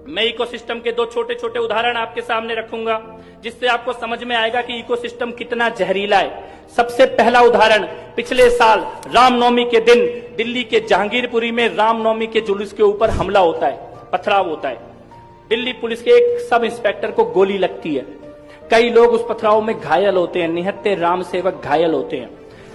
मैं इकोसिस्टम के दो छोटे छोटे उदाहरण आपके सामने रखूंगा जिससे आपको समझ में आएगा कि इकोसिस्टम कितना जहरीला है। सबसे पहला उदाहरण, पिछले साल रामनवमी के दिन दिल्ली के जहांगीरपुरी में रामनवमी के जुलूस के ऊपर हमला होता है, पथराव होता है। दिल्ली पुलिस के एक सब इंस्पेक्टर को गोली लगती है, कई लोग उस पथराव में घायल होते हैं, निहत्थे राम सेवक घायल होते हैं।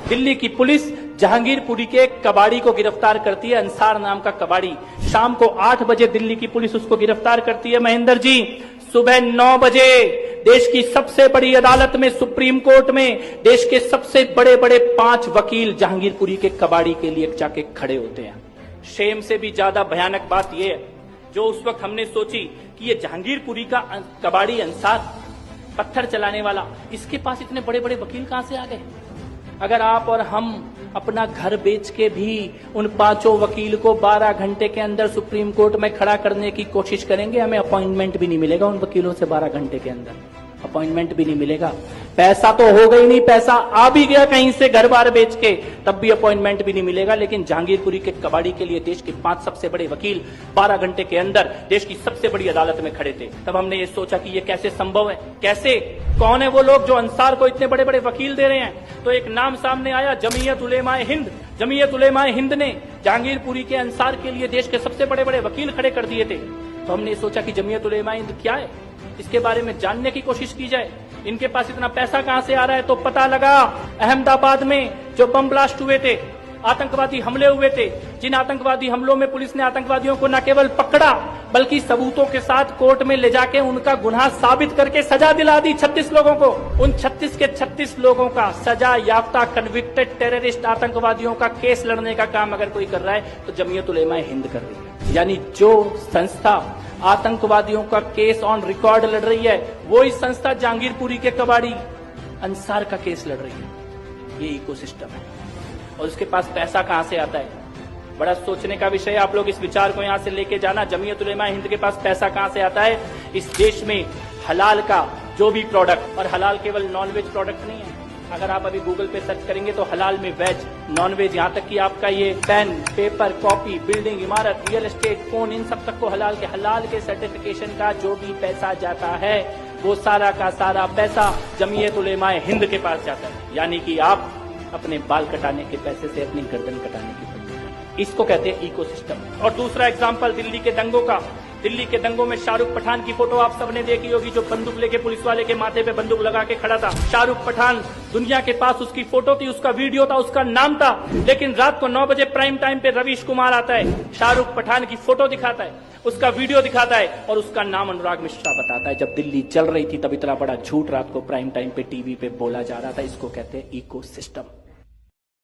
दिल्ली की पुलिस जहांगीरपुरी के एक कबाड़ी को गिरफ्तार करती है, अंसार नाम का कबाड़ी। शाम को 8 बजे दिल्ली की पुलिस उसको गिरफ्तार करती है। महेंद्र जी, सुबह 9 बजे देश की सबसे बड़ी अदालत में, सुप्रीम कोर्ट में, देश के सबसे बड़े बड़े 5 वकील जहांगीरपुरी के कबाड़ी के लिए जाके खड़े होते हैं। शेम से भी ज्यादा भयानक बात यह है, जो उस वक्त हमने सोची कि ये जहांगीरपुरी का कबाड़ी अंसार, पत्थर चलाने वाला, इसके पास इतने बड़े बड़े वकील कहां से आ गए। अगर आप और हम अपना घर बेच के भी उन 5 वकील को 12 घंटे के अंदर सुप्रीम कोर्ट में खड़ा करने की कोशिश करेंगे, हमें अपॉइंटमेंट भी नहीं मिलेगा उन वकीलों से। 12 घंटे के अंदर अपॉइंटमेंट भी नहीं मिलेगा। पैसा तो होगा ही नहीं, पैसा आ भी गया कहीं से घर बार बेच के, तब भी अपॉइंटमेंट भी नहीं मिलेगा। लेकिन जहांगीरपुरी के कबाड़ी के लिए देश के 5 सबसे बड़े वकील 12 घंटे के अंदर देश की सबसे बड़ी अदालत में खड़े थे। तब हमने ये सोचा कि ये कैसे संभव है, कैसे, कौन है वो लोग जो अंसार को इतने बड़े बड़े वकील दे रहे हैं। तो एक नाम सामने आया, जमीयत उलेमाए हिंद। जमीयत उलेमाए हिंद ने जहांगीरपुरी के अंसार के लिए देश के सबसे बड़े बड़े वकील खड़े कर दिए थे। तो हमने सोचा कि जमीयत उलेमाए हिंद क्या है, इसके बारे में जानने की कोशिश की जाए। इनके पास इतना पैसा कहां से आ रहा है। तो पता लगा, अहमदाबाद में जो बम ब्लास्ट हुए थे, आतंकवादी हमले हुए थे, जिन आतंकवादी हमलों में पुलिस ने आतंकवादियों को न केवल पकड़ा बल्कि सबूतों के साथ कोर्ट में ले जाके उनका गुनाह साबित करके सजा दिला दी 36 लोगों को। उन 36 के 36 लोगों का सजा याफ्ता कन्विक्टेड टेररिस्ट आतंकवादियों का केस लड़ने का काम अगर कोई कर रहा है तो जमीयत उलेमाए हिंद कर रही है। यानी जो संस्था आतंकवादियों का केस ऑन रिकॉर्ड लड़ रही है, वो इस संस्था जहांगीरपुरी के कबाड़ी अंसार का केस लड़ रही है। ये इकोसिस्टम है और उसके पास पैसा कहां से आता है। बड़ा सोचने का विषय है। आप लोग इस विचार को यहां से लेके जाना, जमीयत उलेमाए हिंद के पास पैसा कहां से आता है। इस देश में हलाल का जो भी प्रोडक्ट, और हलाल केवल नॉनवेज प्रोडक्ट नहीं है। अगर आप अभी गूगल पे सर्च करेंगे तो हलाल में वेज, नॉनवेज, यहाँ तक कि आपका ये पेन, पेपर, कॉपी, बिल्डिंग, इमारत, रियल एस्टेट, फोन, इन सब तक को हलाल के सर्टिफिकेशन का जो भी पैसा जाता है वो सारा का सारा पैसा जमीयत उलेमाए हिंद के पास जाता है। यानी कि आप अपने बाल कटाने के पैसे से अपनी गर्दन कटाने की, इसको कहते हैं इकोसिस्टम। और दूसरा एग्जाम्पल दिल्ली के दंगों का। दिल्ली के दंगों में शाहरुख पठान की फोटो आप सबने देखी होगी, जो बंदूक लेके पुलिस वाले के माथे पे बंदूक लगा के खड़ा था। शाहरुख पठान, दुनिया के पास उसकी फोटो थी, उसका वीडियो था, उसका नाम था। लेकिन रात को 9 बजे प्राइम टाइम पे रवीश कुमार आता है, शाहरुख पठान की फोटो दिखाता है, उसका वीडियो दिखाता है और उसका नाम अनुराग मिश्रा बताता है। जब दिल्ली चल रही थी तब इतना बड़ा झूठ रात को प्राइम टाइम पे टीवी पे बोला जा रहा था। इसको कहते हैं इकोसिस्टम।